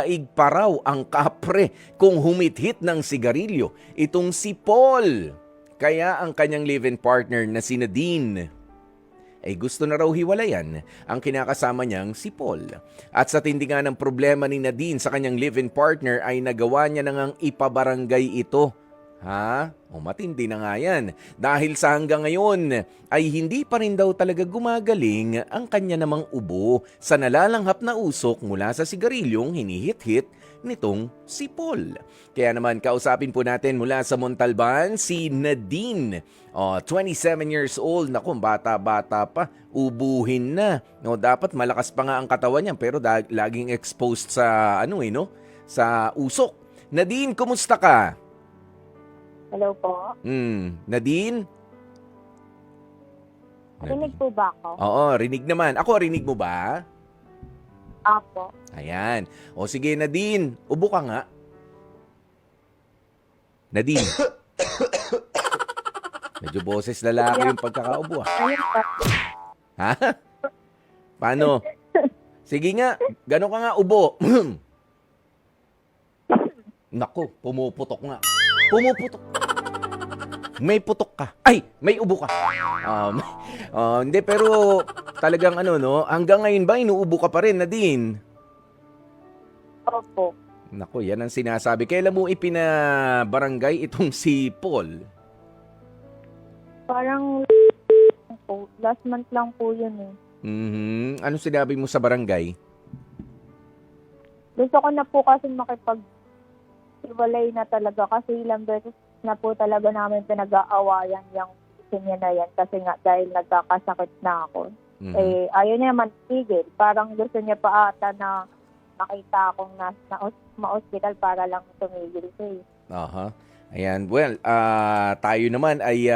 Daig pa raw ang kapre kung humithit ng sigarilyo itong si Paul. Kaya ang kanyang live-in partner na si Nadine ay gusto na raw hiwalayan ang kinakasama niyang si Paul. At sa tindi nga ng problema ni Nadine sa kanyang live-in partner ay nagawa niya na ngang ipabarangay ito. Ha? O matindi na nga yan. Dahil sa hanggang ngayon ay hindi pa rin daw talaga gumagaling ang kanya namang ubo sa nalalanghap na usok mula sa sigarilyong hinihit-hit nitong si Paul. Kaya naman kausapin po natin mula sa Montalban si Nadine. 27 years old. Naku, bata-bata pa. Ubuhin na. No, dapat malakas pa nga ang katawan niya pero laging exposed sa sa usok. Nadine, kumusta ka? Hello po. Nadine? Rinig po ba ako? Oo, rinig naman. Ako, rinig mo ba? Apo. Ayan. O sige, Nadine, ubo ka nga. Nadine. Medyo boses lalaki yung pagkakaubo. Ayun po. Ha? Paano? Sige nga, gano'n ka nga ubo. Naku, pumuputok nga. Pumuputok. May putok ka. Ay, may ubo ka. Hindi, pero talagang hanggang ngayon ba inuubo ka pa rin, Nadine? Opo. Naku, yan ang sinasabi. Kailan mo ipinabarangay itong si Paul? Parang po, last month lang po yun eh. Anong sinabi mo sa barangay? Gusto ko na po kasi makipag-iwalay na talaga kasi ilang beses na po talaga namin pinag-aawayan yung niya na yan kasi nga dahil nagkakasakit na ako. Ayaw niya naman tigil. Parang gusto niya pa ata na makita akong ma-hospital para lang tumigil siya eh. Aha. Ayan, well, tayo naman ay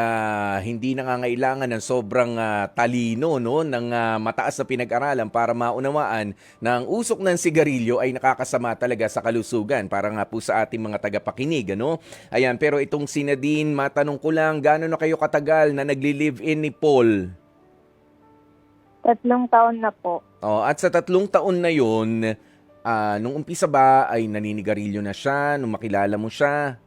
hindi nangangailangan ng sobrang talino ng mataas na pinag-aralan para maunawaan na ang usok ng sigarilyo ay nakakasama talaga sa kalusugan para nga po sa ating mga tagapakinig, ano? Ayan, pero itong si Nadine, matanong ko lang, gaano na kayo katagal na nagli-live-in ni Paul? 3 taon na po. At sa 3 taon na yun, nung umpisa ba ay naninigarilyo na siya, nung makilala mo siya?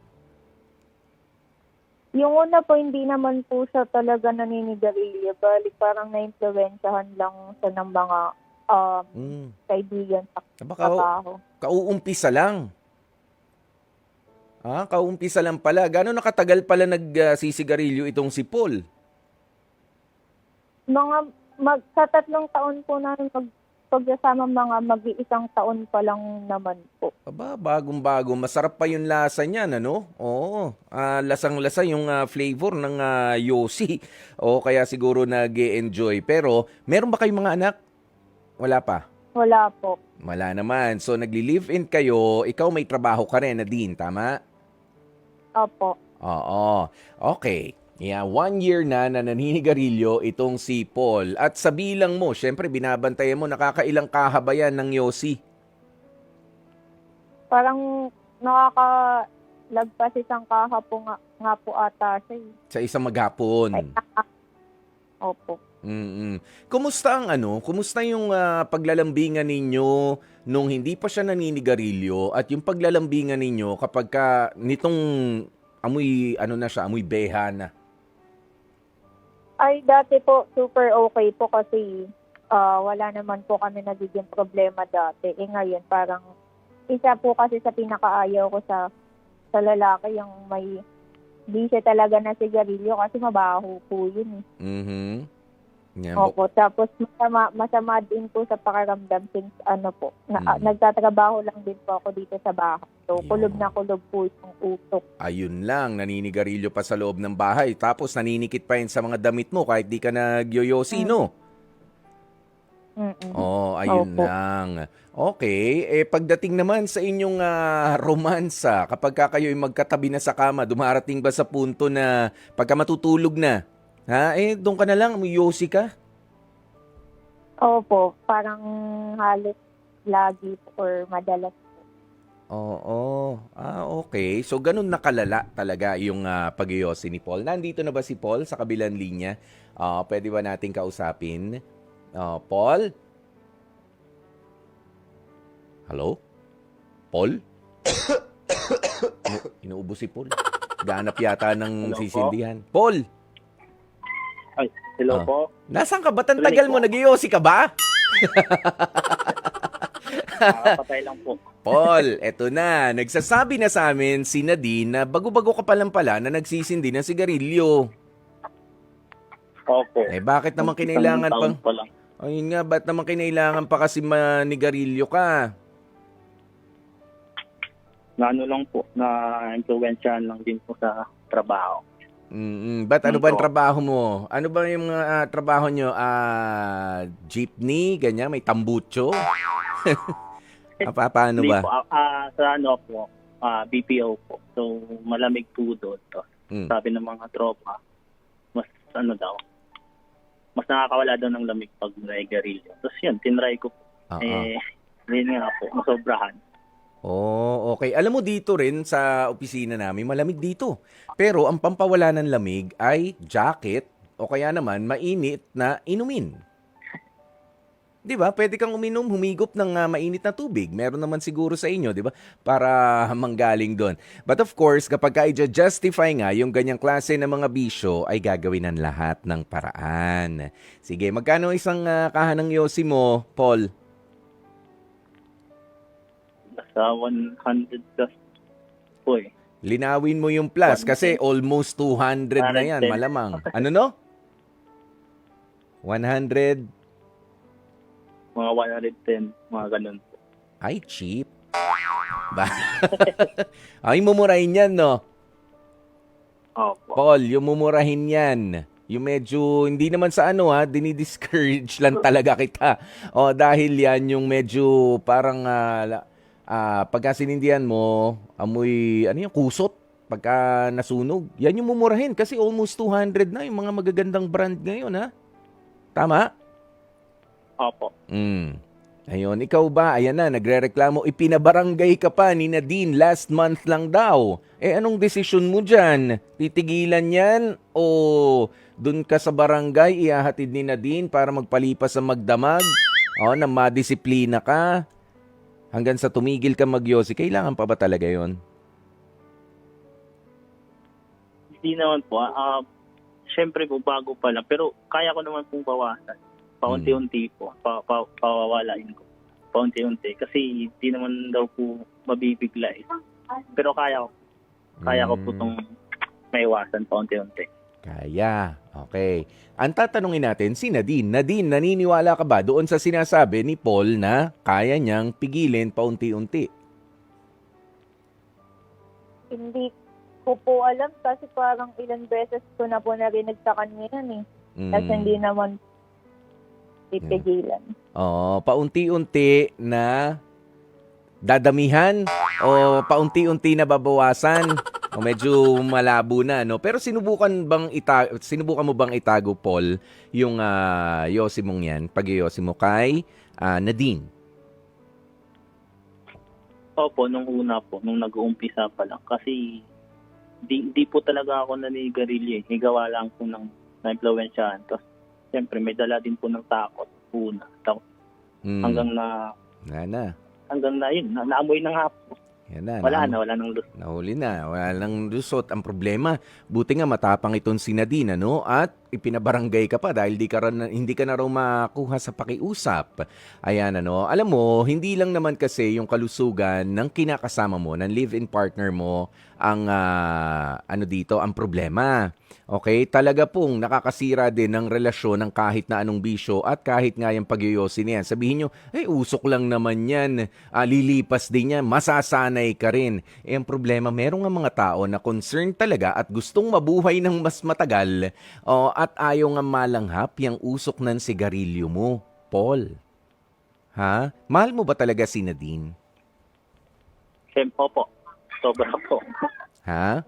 Yung una po, hindi naman po siya talaga naninigarilyo. Balik parang na-influensyahan lang siya ng mga kaibigan sa trabaho. Kauumpisa lang. Kauumpisa lang pala. Gano'n nakatagal pala nagsisigarilyo itong si Paul? Sa 3 taon po namin pagkasama mag-iisang taon pa lang naman po. Aba, bagong-bago. Masarap pa yung lasa niyan, ano? Oo. Lasang-lasa yung flavor ng Yossi. O kaya siguro nag-e-enjoy. Pero, meron ba kayong mga anak? Wala pa? Wala po. Wala naman. So, nagli-live-in kayo. Ikaw may trabaho ka rin, Nadine. Tama? Opo. Oo. Okay. Yeah, 1 year na naninigarilyo itong si Paul. At sa bilang mo, syempre binabantayan mo, nakakailang kahabayan ng Yossi? Parang nakakalagpas isang kaha po nga po ata siya. Sa isang maghapon. Opo. Kumusta Kumusta yung paglalambingan ninyo nung hindi pa siya naninigarilyo at yung paglalambingan ninyo kapag nitong amoy amoy beha na? Ay, dati po, super okay po kasi wala naman po kami nagiging problema dati. Ngayon, parang isa po kasi sa pinakaayaw ko sa lalaki yung di siya talaga na sigarilyo kasi mabaho po yun eh. Yeah. Opo, tapos masama din po sa pakiramdam since nagtatrabaho lang din po ako dito sa bahay. So, kulob na kulob po yung usok. Ayun lang, naninigarilyo pa sa loob ng bahay. Tapos naninikit pa yun sa mga damit mo kahit di ka nagyoyosi, no? Ayun Opo. lang. Okay, pagdating naman sa inyong romansa, kapag kayo'y magkatabi na sa kama, dumarating ba sa punto na pagka matutulog na, doon ka na lang, yosi ka? Opo, parang halos lagi or madalas. Oo. Okay. So, ganun nakalala talaga yung pag-yosi ni Paul. Nandito na ba si Paul sa kabilang linya? Pwede ba nating kausapin? Paul? Hello? Paul? Inuubo si Paul. Gaanap yata ng Hello po? sisindihan. Paul, Ay, hello Ah. po. nasaan ka ba? Tagal mo, nag-iossi ka ba? Nakakapatay lang po. Paul, eto na. Nagsasabi na sa amin si Nadine na bago-bago ka pa lang pala na nagsisindi ng sigarilyo. Opo. Eh bakit naman Isang kinailangan taon pang... pa lang. Ayun nga, ba't naman kinailangan pa kasi manigarilyo ka? Na ano lang po, na influensyahan lang din po sa trabaho. Ba't ano ba ang Opo. trabaho mo? Ano ba yung trabaho nyo? Jeepney, ganyan, may tambucho? Paano Hindi ba? po, sa ano po, BPO po. So, malamig po doon. So, Mm. sabi ng mga tropa, mas ano daw, mas nakakawala daw ng lamig pag naigarilyo. Tapos yun, tinry ko po. Oo. Yun nga po, masobrahan. Oh, okay. Alam mo dito rin sa opisina namin, malamig dito. Pero ang pampawala ng lamig ay jacket o kaya naman mainit na inumin. 'Di ba? Pwede kang uminom, humigop ng mainit na tubig. Meron naman siguro sa inyo, 'di ba? Para manggaling doon. But of course, kapag i-justify nga yung ganyang klase ng mga bisyo, ay gagawin ng lahat ng paraan. Sige, magkano isang kahanang yosi mo, Paul? Nasa 100 plus po eh. Linawin mo yung plus kasi almost 200 na yan, 110. malamang. Ano no? 100? Mga 110, mga ganun po. Ay, cheap. Ba? Ay, mumurahin yan, no? Opo. Paul, yung mumurahin yan. Yung medyo, hindi naman sa ano dinidiscourage lang talaga kita. O, dahil yan yung medyo parang pagka sinindihan mo, amoy, ano yung kusot? Pagka nasunog, yan yung mumurahin kasi almost 200 na yung mga magagandang brand ngayon, ha? Tama? Opo. Ayun, ikaw ba? Ayan na, nagrereklamo. Ipinabarangay ka pa ni Nadine last month lang daw. Eh, anong desisyon mo dyan? Titigilan yan? O dun ka sa barangay, ihahatid ni Nadine para magpalipas sa magdamag? O, na madisiplina ka? Hanggang sa tumigil ka magyosi, kailangan pa ba talaga yon? Hindi naman po. Siyempre po, bago pa lang. Pero kaya ko naman pong bawasan. Paunti-unti po. Pawawalain ko. Paunti-unti. Kasi hindi naman daw po mabibigla eh. Pero kaya ko. Kaya ko po itong maiwasan paunti-unti. Kaya. Okay. Ang tatanungin natin si Nadine. Nadine, naniniwala ka ba doon sa sinasabi ni Paul na kaya niyang pigilin paunti-unti? Hindi ko po alam kasi parang ilang beses ko na po narinig sa kanya yan eh. Kasi hindi naman titigilan. Oo, paunti-unti na dadamihan o paunti-unti na babawasan o medyo malabo na, no? Pero sinubukan mo bang itago, Paul, yung yosi mong yan, pag-yosi mo kay Nadine? Opo, nung una po, nung nag-uumpisa pa lang. Kasi di po talaga ako nanigarilyo eh. Higawa lang po ng na-influensyahan. Tapos, siyempre, may dala din po ng takot. Una. Hanggang na yun, naamoy na nga po. Yan na, Wala nang lusot. nahuli na, wala nang lusot. Ang problema, buti nga matapang itong si Nadine, ano? At ipinabarangay ka pa dahil hindi ka na raw makuha sa pakiusap. Ayan, ano? Alam mo, hindi lang naman kasi yung kalusugan ng kinakasama mo, ng live-in partner mo, ang ang problema. Okay? Talaga pong nakakasira din ng relasyon ng kahit na anong bisyo at kahit nga yung pagyoyosi niyan. Sabihin nyo, usok lang naman yan. Lilipas din yan. Masasanay ka rin. Ang problema, merong nga mga tao na concerned talaga at gustong mabuhay ng mas matagal at ayaw nga malanghap yung usok ng sigarilyo mo, Paul. Ha? Mahal mo ba talaga si Nadine? Siyempre po. Sobra po. Ha?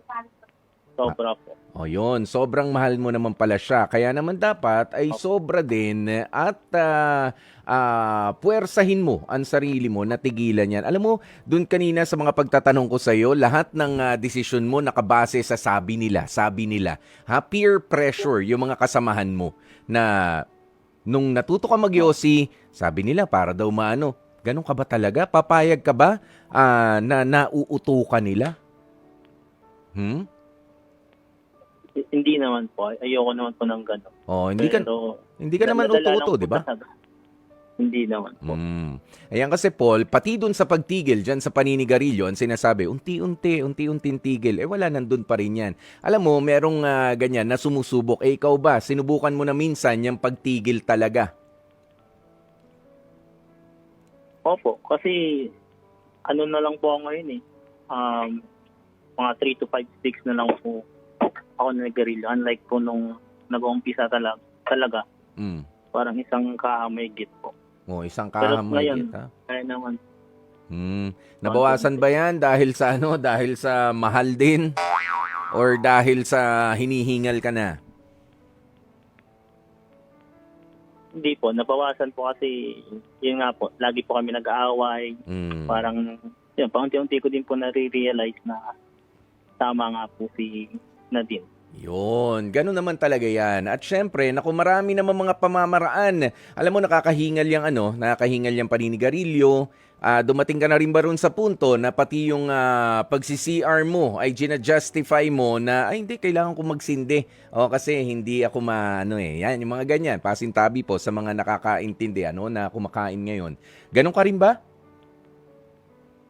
Sobra po. O yun, sobrang mahal mo naman pala siya. Kaya naman dapat ay sobra din at puwersahin mo ang sarili mo na tigilan yan. Alam mo, dun kanina sa mga pagtatanong ko sa iyo, lahat ng desisyon mo nakabase sa sabi nila. Peer pressure, yung mga kasamahan mo na nung natuto ka magyosi, sabi nila para daw Ganun ka ba talaga? Papayag ka ba na nauutukan nila? Hindi naman po. Ayoko naman po ng gano'n. Oh, Pero hindi ka naman nadala lang uto-uto, po 'di ba? talaga. Hindi naman po. Ayan kasi Paul, pati dun sa pagtigil dyan sa paninigarilyo, ang sinasabi, unti-unting tigil, wala nandun pa rin yan. Alam mo, merong ganyan na sumusubok. Ikaw ba, sinubukan mo na minsan yung pagtigil talaga? Opo, kasi ano na lang po ako ngayon eh. Mga 3 to 5 sticks na lang po ako nag-garilyo. Unlike po nung nag-uumpisa talaga, Mm. parang isang kahamay git po. Oh, isang Pero kahamay ngayon, ha? kaya naman. Nabawasan ba yan dahil sa dahil sa mahal din? Or dahil sa hinihingal ka na? Hindi po, nabawasan po kasi yun nga po, lagi po kami nag-aaway. Parang, yun, paunti-unti ko din po nare-realize na tama nga po si Nadine. Yun, ganun naman talaga yan. At syempre, naku, marami naman mga pamamaraan. Alam mo, nakakahingal yung paninigarilyo. Dumating ka na rin ba ron sa punto na pati yung pagsi-CR mo ay gina-justify mo na, ay hindi, kailangan ko magsindi. O kasi hindi ako yan, yung mga ganyan. Pasintabi po sa mga nakakaintindi, na kumakain ngayon. Ganun ka rin ba?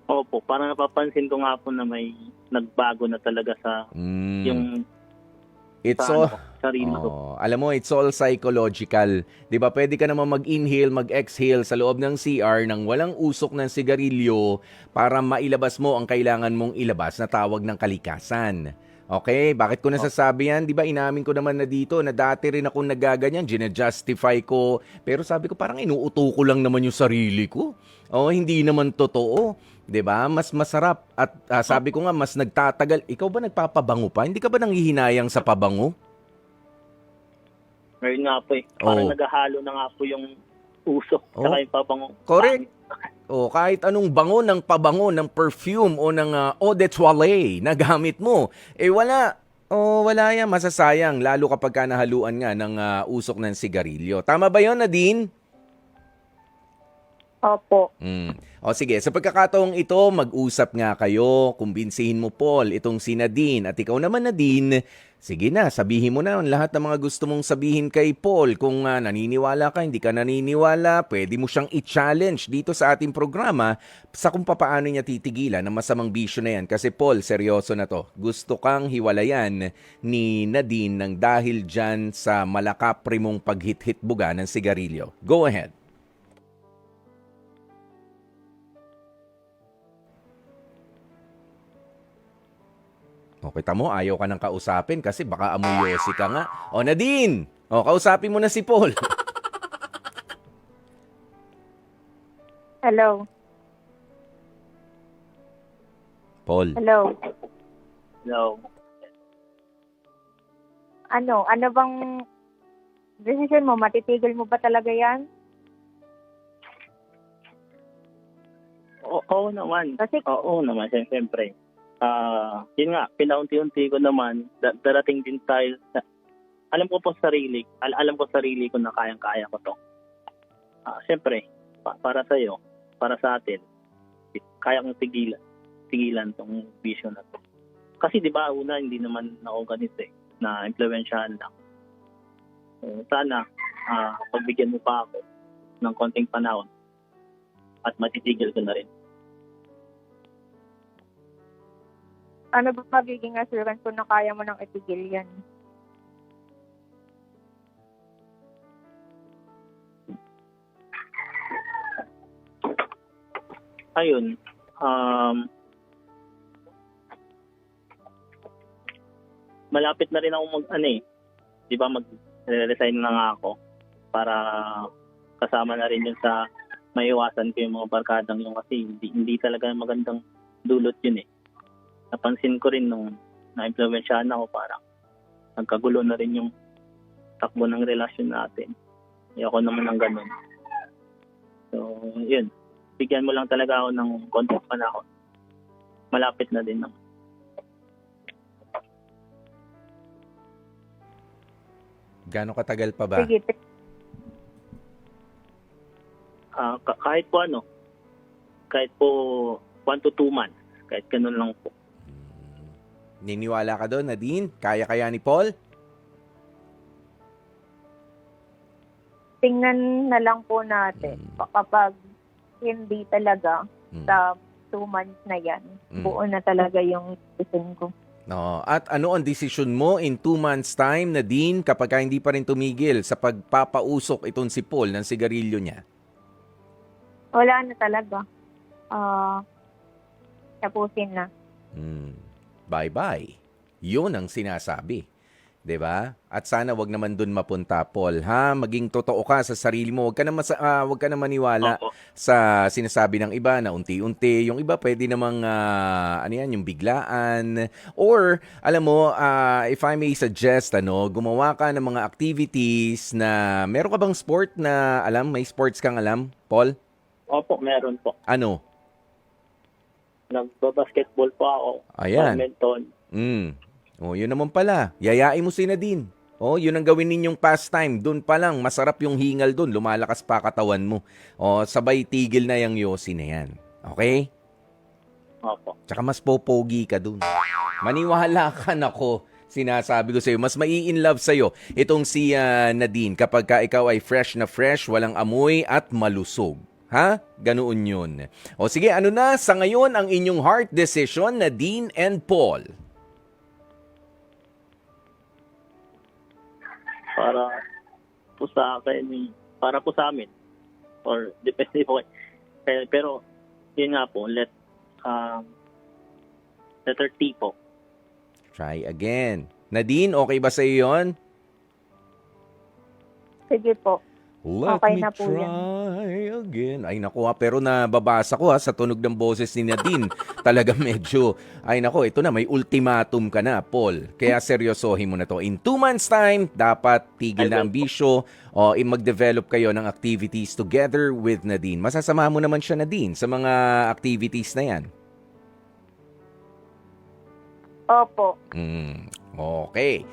Opo, parang napapansin ko nga po na may nagbago na talaga sa yung sarili ko. Alam mo, it's all psychological. 'Di ba? Pwede ka naman mag-inhale, mag-exhale sa loob ng CR nang walang usok ng sigarilyo para mailabas mo ang kailangan mong ilabas na tawag ng kalikasan. Okay? Bakit ko nasasabi yan? 'Di ba, inamin ko naman na dito na dati rin akong nagaganyan, gina-justify ko. Pero sabi ko, parang inuuto ko lang naman yung sarili ko. Hindi naman totoo. 'Di ba? Mas masarap at sabi ko nga mas nagtatagal. Ikaw ba nagpapabango pa? Hindi ka ba nanghihinayang sa pabango? Ngayon nga po parang naghahalo na nga po yung usok saka yung pabango. Correct. Kahit anong bango ng pabango, ng perfume o ng eau de toilette na gamit mo, wala. Wala yan. Masasayang. Lalo kapag ka nahaluan nga ng usok ng sigarilyo. Tama ba yun, Nadine? Opo. Sige, sa pagkakataong ito, mag-usap nga kayo, kumbinsihin mo Paul, itong si Nadine, at ikaw naman Nadine, sige na, sabihin mo na ang lahat ng mga gusto mong sabihin kay Paul. Kung naniniwala ka, hindi ka naniniwala, pwede mo siyang i-challenge dito sa ating programa sa kung paano niya titigilan ang masamang bisyo na yan. Kasi Paul, seryoso na to, gusto kang hiwalayan ni Nadine ng dahil dyan sa malakapre mong paghit-hit buga ng sigarilyo. Go ahead. Kita mo, ayaw ka nang kausapin kasi baka amoy yosi ka nga. Nadine! Kausapin mo na si Paul. Hello. Paul. Hello. No. Ano bang decision mo? Matitigil mo ba talaga yan? Oo naman. Kasi Oo naman, siyempre. Yun nga, pinaunti-unti ko naman, darating din tayo alam ko sa sarili ko na kayang-kaya ko to. Siyempre, para sa'yo, para sa atin, kaya kong tigilan tong vision na to. Kasi di ba, una, hindi naman ako ganito na impluwensyahan lang. Sana, pagbigyan mo pa ako ng konting panahon at matitigil ko na rin. ano ba magiging assurance ko na kaya mo nang itigil yan? Ayun, malapit na rin ako di ba mag-resign na nga ako para kasama na rin yun sa maiwasan ko yung mga barkadang yun kasi hindi talaga magandang dulot yun Napansin ko rin nung na-implementsyahan ako parang nagkagulo na rin yung takbo ng relasyon natin. Ayoko naman ng ganun. So, yun. Bigyan mo lang talaga ako ng konting panahon. Malapit na din naman. Gaano katagal pa ba? Sige. Kahit po kahit po 1 to 2 months. Kahit ganun lang po. Niniwala ka doon, Nadine? Kaya ni Paul? Tingnan na lang po natin. Kapag hindi talaga Mm. sa 2 months na yan, Mm. buo na talaga yung decision ko. No. At ano ang desisyon mo in 2 months time, Nadine, kapag hindi pa rin tumigil sa pagpapausok itong si Paul ng sigarilyo niya? Wala na talaga. Tapusin na. Bye-bye. Yun ang sinasabi. 'Di ba? At sana wag naman dun mapunta, Paul, ha? Maging totoo ka sa sarili mo. Wag ka na maniwala Opo. sa sinasabi ng iba na unti-unti. Yung iba pwede namang yung biglaan. Or alam mo, if I may suggest, gumawa ka ng mga activities na meron ka bang sport na may sports kang alam, Paul? Opo, meron po. Ano? Nagbabasketball po ako. Ayan. Badminton. Yun naman pala. Yayain mo si Nadine. Yun ang gawin ninyong pastime. Doon pa lang, masarap yung hingal doon. Lumalakas pa katawan mo. Sabay tigil na yung yosi na yan. Okay? Opo. Tsaka mas popogi ka doon. Maniwala ka, nako. Sinasabi ko sa'yo, mas mai-in-love sa'yo itong si Nadine kapag ka ikaw ay fresh na fresh, walang amoy at malusog. Ha? Ganoon yun. Sige, ano na sa ngayon ang inyong heart decision, Nadine and Paul? Para po sa akin, para po sa amin. Or depende po. Pero, yun nga po, letter T po. Try again. Nadine, okay ba sa iyo yun? Sige po. Let Okay me na po try again. Ay naku pero nababasa ko sa tunog ng boses ni Nadine. Talaga medyo, ito na, may ultimatum ka na, Paul. Kaya seryosohin mo na to. In 2 months time, dapat tigil na ang bisyo o mag-develop kayo ng activities together with Nadine. Masasama mo naman siya, Nadine, sa mga activities na yan. Opo. Okay.